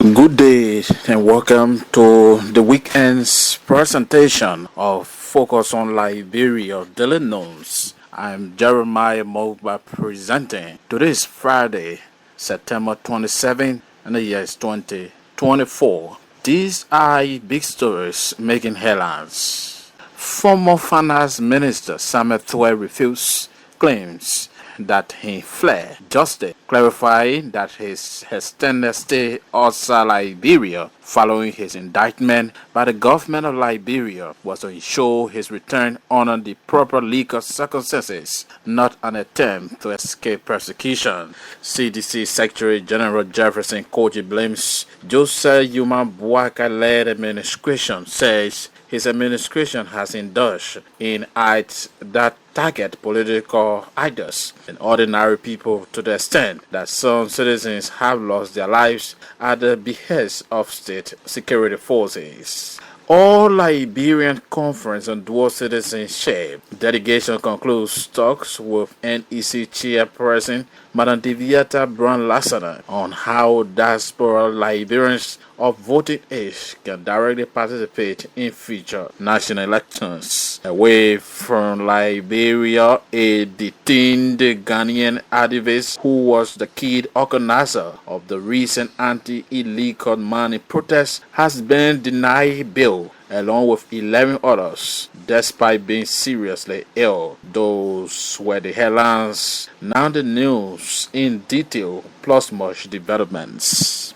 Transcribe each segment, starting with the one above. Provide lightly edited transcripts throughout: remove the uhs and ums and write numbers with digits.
Good day and welcome to the weekend's presentation of Focus on Liberia Daily News. I'm Jeremiah Mogba presenting. Today is Friday, September 27, and the year is 2024. These are big stories making headlines. Former Finance Minister Samuel Twe refused claims that he fled justice, clarifying that his extended stay outside Liberia following his indictment by the government of Liberia was to ensure his return under the proper legal circumstances, not an attempt to escape persecution. CDC Secretary General Jefferson Koji blames Joseph Yuma Boakai-led administration, says his administration has indulged in acts that target political idols and ordinary people to the extent that some citizens have lost their lives at the behest of state security forces. All Liberian Conference on Dual Citizenship delegation concludes talks with NEC chairperson Madam Diviata Brown-Lassana on how diaspora Liberians of voting age can directly participate in future national elections. Away from Liberia, a detained Ghanaian activist who was the key organizer of the recent anti-illegal money protest has been denied bail along with 11 others, despite being seriously ill. Those were the headlines. Now the news in detail, plus much developments.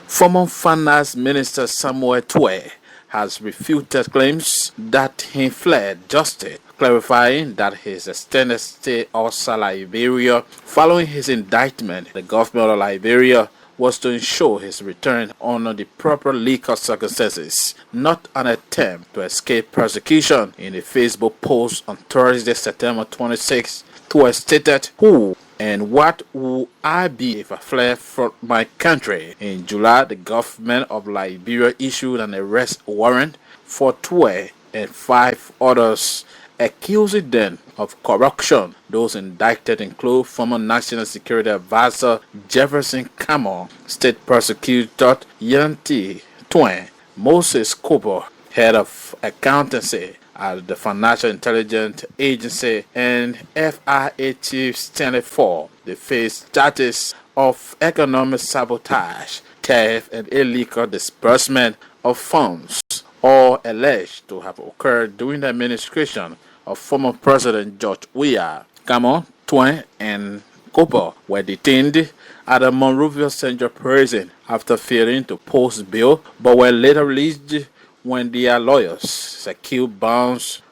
Former Finance Minister Samuel Twe has refuted claims that he fled justice, clarifying that his extended stay outside Liberia following his indictment, the government of Liberia was to ensure his return under the proper legal circumstances, not an attempt to escape persecution. In a Facebook post on Thursday, September 26, Twe stated, "Who and what would I be if I fled from my country?" In July, the government of Liberia issued an arrest warrant for Twe and 5 others, accusing them of corruption. Those indicted include former National Security Advisor Jefferson Kamau, State Prosecutor Yanti Twe, Moses Cooper, Head of Accountancy at the Financial Intelligence Agency, and FIA Chief Stanley Ford. They face charges of economic sabotage, theft, and illegal disbursement of funds, all alleged to have occurred during the administration of former President George Weah. Kamau, Twe, and Cooper were detained at the Monrovia Central Prison after failing to post bail, but were later released when their lawyers secured bonds.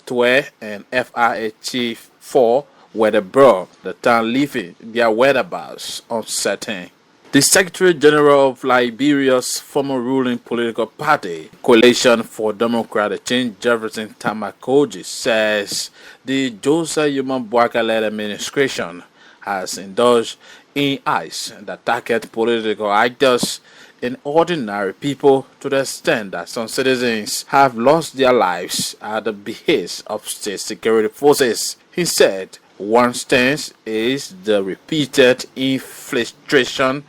Twe and FIA Chief 4 were the town leaving their whereabouts uncertain. The Secretary General of Liberia's former ruling political party, Coalition for Democratic Change, Jefferson Tamakoji, says the Joseph Yuma Boakai-led administration has indulged in acts that target political idols and ordinary people to the extent that some citizens have lost their lives at the behest of state security forces. He said one stance is the repeated infiltration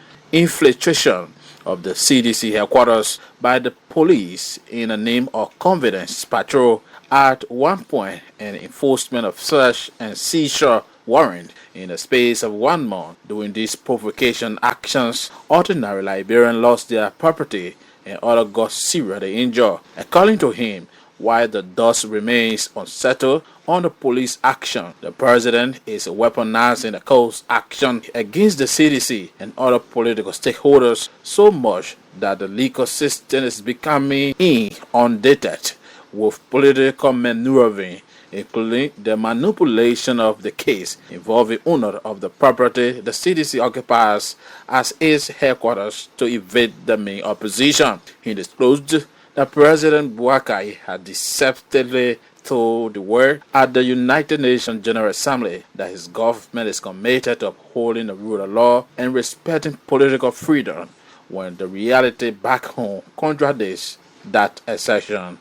of the CDC headquarters by the police in the name of convenience patrol at one point, and enforcement of search and seizure warrant in the space of 1 month. During these provocation actions, ordinary Liberians lost their property and others got seriously injured. According to him, while the dust remains unsettled on the police action, the president is weaponizing the court's action against the CDC and other political stakeholders so much that the legal system is becoming inundated with political maneuvering, including the manipulation of the case involving owner of the property the CDC occupies as its headquarters to evade the main opposition. He disclosed that President Boakai had deceptively told the world at the United Nations General Assembly that his government is committed to upholding the rule of law and respecting political freedom, when the reality back home contradicts that assertion.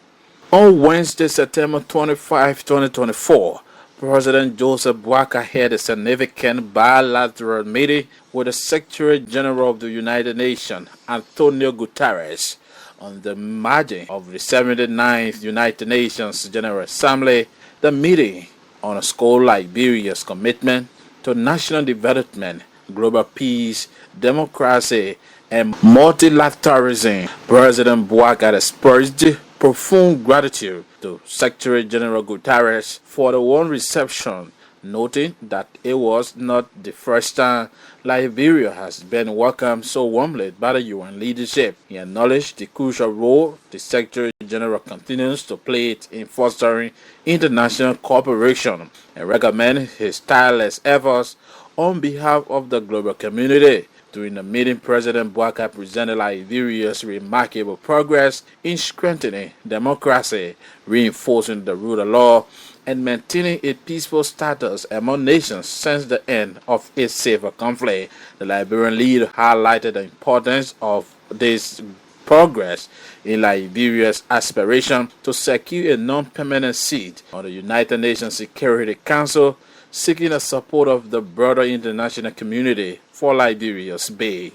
On Wednesday, September 25, 2024, President Joseph Boakai had a significant bilateral meeting with the Secretary General of the United Nations, Antonio Guterres, on the margin of the 79th United Nations General Assembly. The meeting underscored Liberia's commitment to national development, global peace, democracy, and multilateralism. President Boakai expressed profound gratitude to Secretary General Guterres for the warm reception, noting that it was not the first time Liberia has been welcomed so warmly by the UN leadership. He acknowledged the crucial role the Secretary General continues to play in fostering international cooperation and recommended his tireless efforts on behalf of the global community. During the meeting, President Boakai presented Liberia's remarkable progress in strengthening democracy, reinforcing the rule of law, and maintaining a peaceful status among nations since the end of a civil conflict. The Liberian leader highlighted the importance of this progress in Liberia's aspiration to secure a non-permanent seat on the United Nations Security Council, seeking the support of the broader international community for Liberia's bid.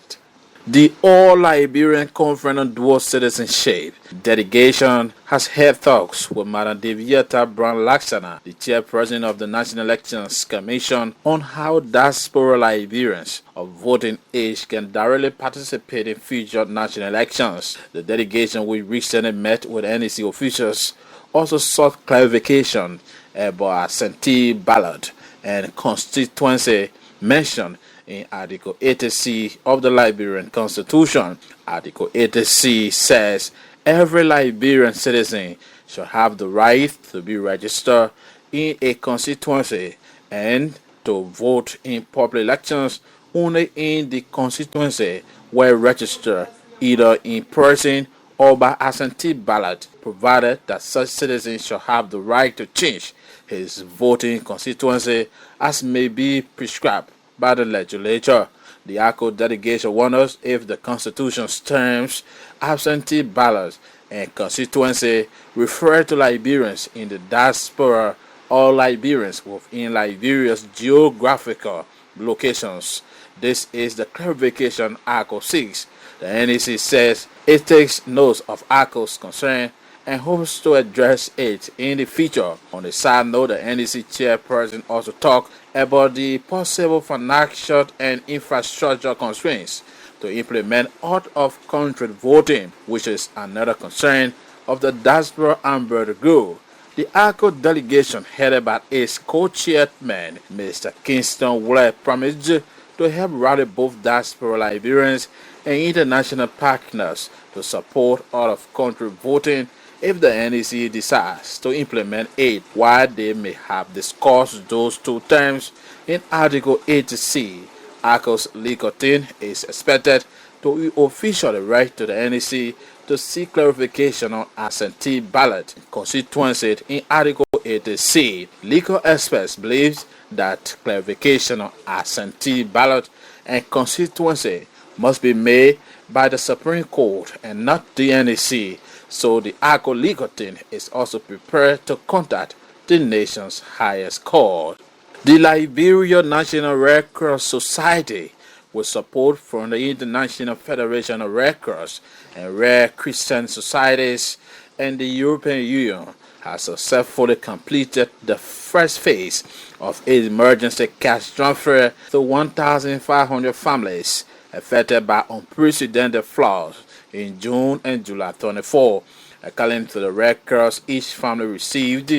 The All-Liberian Conference on Dual Citizenship delegation has held talks with Madam Deviata Brown Laksana, the chairperson of the National Elections Commission, on how diaspora Liberians of voting age can directly participate in future national elections. The delegation, which recently met with NEC officials, also sought clarification about absentee ballot and constituency mentioned in Article 80C of the Liberian Constitution. Article 80C says every Liberian citizen shall have the right to be registered in a constituency and to vote in public elections only in the constituency where registered either in person or by absentee ballot, provided that such citizen shall have the right to change his voting constituency as may be prescribed by the legislature. The ACO delegation wonders if the Constitution's terms, absentee ballots, and constituency refer to Liberians in the diaspora or Liberians within Liberia's geographical locations. This is the clarification ACO seeks. The NEC says it takes note of ACO's concern and hopes to address it in the future. On the side note, the NEC chairperson also talked about the possible financial and infrastructure constraints to implement out-of-country voting, which is another concern of the diaspora umbrella group. The ACO delegation, headed by its co-chairman, Mr. Kingston Willer, promised to help rally both diaspora Liberians and international partners to support out-of-country voting if the NEC decides to implement it. While they may have discussed those two terms in Article 80C, ACO's legal team is expected to officially write to the NEC to seek clarification on absentee ballot constituency in Article 80C. Legal experts believe that clarification on absentee ballot and constituency must be made by the Supreme Court and not the NEC, so the ACO legal team is also prepared to contact the nation's highest court. The Liberia National Red Cross Society, with support from the International Federation of Red Cross and Red Crescent Societies and the European Union, has successfully completed the first phase of its emergency cash transfer to 1,500 families affected by unprecedented floods in June and July 24. According to the Red Cross, each family received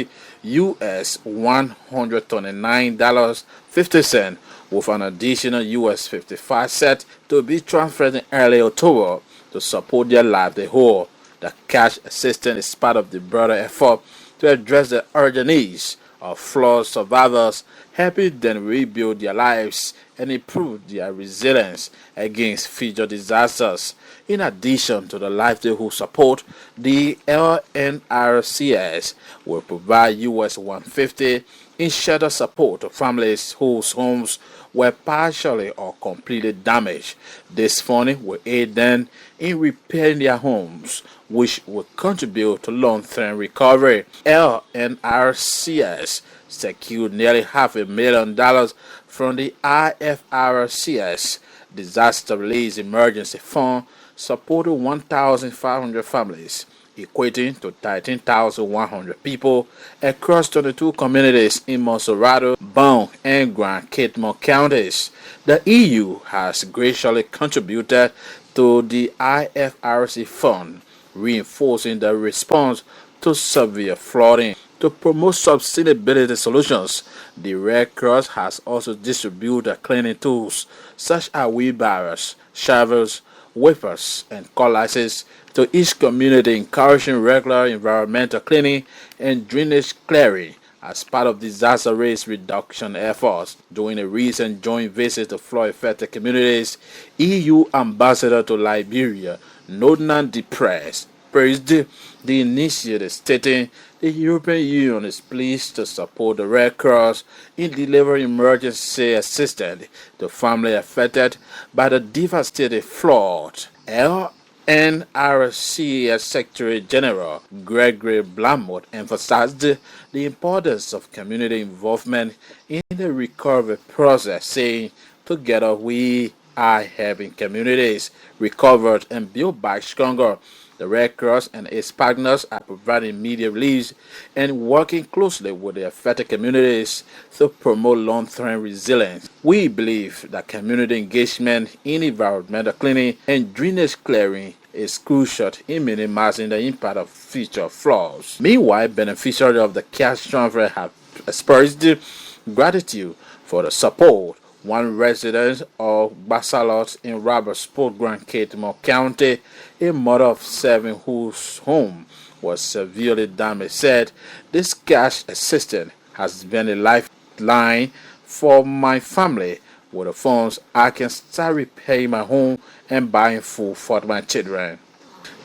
US $129.50 with an additional US 55 cents to be transferred in early October to support their livelihood. The cash assistance is part of the broader effort to address the urgent needs of flood survivors, helping them rebuild their lives and improve their resilience against future disasters. In addition to the livelihood support, the LNRCS will provide US $150 in shelter support to families whose homes were partially or completely damaged. This funding will aid them in repairing their homes, which will contribute to long-term recovery. LNRCS secured nearly $500,000 from the IFRCS Disaster Relief Emergency Fund, supporting 1,500 families, equating to 13,100 people across 22 communities in Monserrado, Bone, and Grand Catemont counties. The EU has graciously contributed to the IFRC fund, reinforcing the response to severe flooding. To promote sustainability solutions, the Red Cross has also distributed cleaning tools such as wheelbarrows, shovels, whippers, and cutlasses to each community, encouraging regular environmental cleaning and drainage clearing as part of disaster risk reduction efforts. During a recent joint visit to flood-affected communities, EU Ambassador to Liberia, Nodnan Depress, praised the initiative, stating the European Union is pleased to support the Red Cross in delivering emergency assistance to families affected by the devastating flood. NRC Secretary General Gregory Blamont emphasized the importance of community involvement in the recovery process, saying, "Together we are helping communities recover and build back stronger." The Red Cross and its partners are providing immediate relief and working closely with the affected communities to promote long-term resilience. We believe that community engagement in environmental cleaning and drainage clearing is crucial in minimizing the impact of future floods. Meanwhile, beneficiaries of the cash transfer have expressed gratitude for the support. One resident of Basalot in Robertsport, Grand Catemont County, a mother of 7 whose home was severely damaged, said, "This cash assistance has been a lifeline for my family. With the funds, I can start repaying my home and buying food for my children."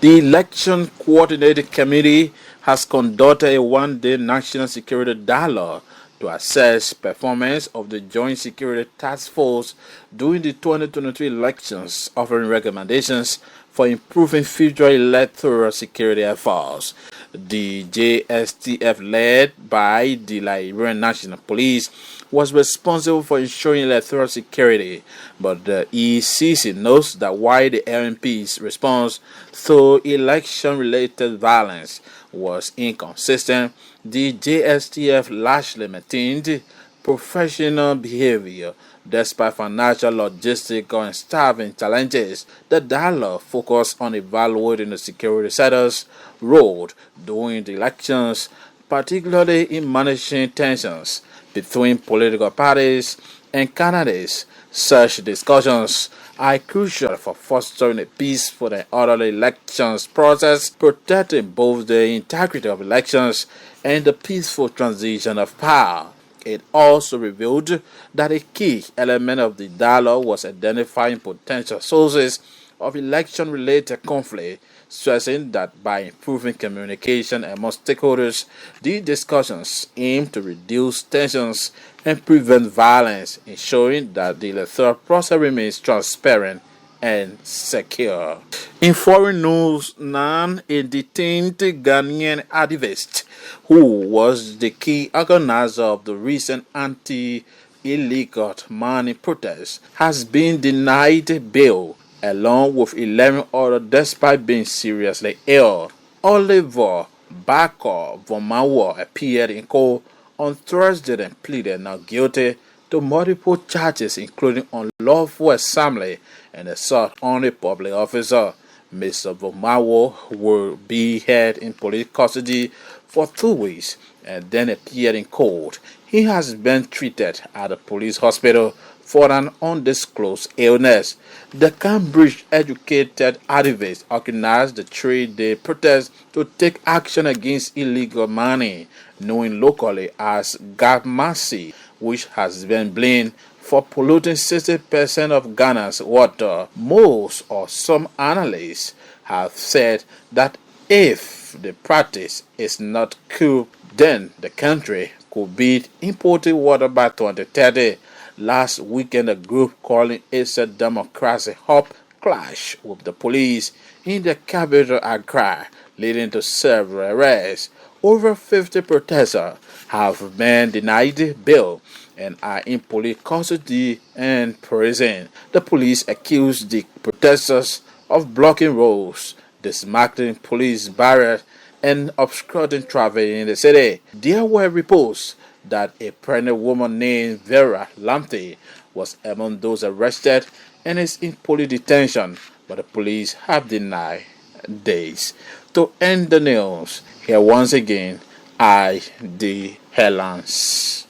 The Election Coordinating Committee has conducted a one-day national security dialogue to assess performance of the Joint Security Task Force during the 2023 elections, offering recommendations for improving future electoral security efforts. The JSTF, led by the Liberian National Police, was responsible for ensuring electoral security, but the ECC notes that while the LNP's response to election-related violence was inconsistent, the JSTF largely maintained professional behavior despite financial, logistical, and staffing challenges. The dialogue focused on evaluating the security sector's role during the elections, particularly in managing tensions between political parties and candidates. Such discussions are crucial for fostering a peaceful and orderly elections process, protecting both the integrity of elections and the peaceful transition of power. It also revealed that a key element of the dialogue was identifying potential sources of election-related conflict, stressing that by improving communication among stakeholders, these discussions aim to reduce tensions and prevent violence, ensuring that the electoral process remains transparent and secure. In foreign news, Nan, a detained Ghanaian activist who was the key organizer of the recent anti-illegal mining protests, has been denied bail, along with 11 others despite being seriously ill. Oliver Barker Vomawa appeared in court on Thursday and pleaded not guilty to multiple charges including unlawful assembly and assault on a public officer. Mr. Vomawo will be held in police custody for 2 weeks and then appeared in court. He has been treated at a police hospital for an undisclosed illness. The Cambridge-educated activist organized the 3-day protest to take action against illegal mining, known locally as Gapmasi, which has been blamed for polluting 60% of Ghana's water. Most or some analysts have said that if the practice is not curbed, then the country could be importing water by 2030. Last weekend, a group calling itself Democracy Hub clashed with the police in the capital Accra, leading to several arrests. Over 50 protesters have been denied bail and are in police custody and prison. The police accused the protesters of blocking roads, dismantling police barriers, and obstructing traffic in the city. There were reports that a pregnant woman named Vera Lamte was among those arrested and is in police detention, but the police have denied this. To end the news, here once again, the headlines.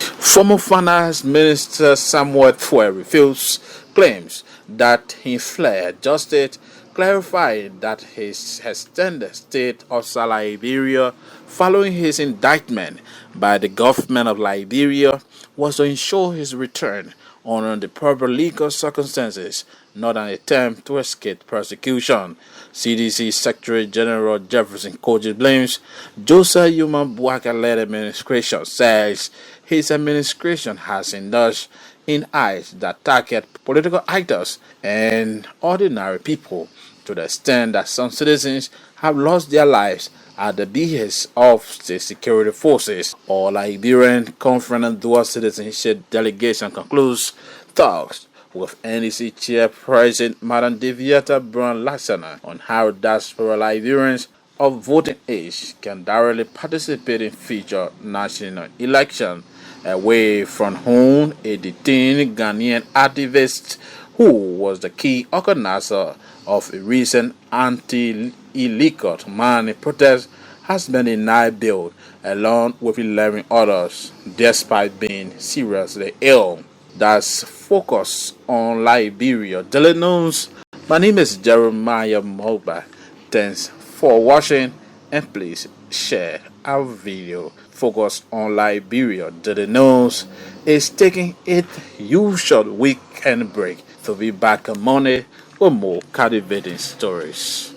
Former Finance Minister Samuel Fuel refutes claims that he fled justice, clarifying that he extended state of Liberia following his indictment by the government of Liberia was to ensure his return under the proper legal circumstances, not an attempt to escape prosecution. CDC Secretary General Jefferson Koji blames Joseph Yuma Buaka-led administration, says his administration has indulged in acts that target political actors and ordinary people to the extent that some citizens have lost their lives at the behest of state security forces. All Liberian Conference and Dual Citizenship Delegation concludes talks with NDC Chairperson Madam Deviata Brown Lassana on how diaspora Liberians of voting age can directly participate in future national elections, away from whom a detained Ghanaian activist who was the key organizer of a recent anti-illegal mining protest has been denied bail, along with 11 others, despite being seriously ill. That's Focus on Liberia Daily News. My name is Jeremiah Mogba. Thanks for watching, and please share our video. Focus on Liberia Daily News is taking its usual weekend break to be back on Monday with more captivating stories.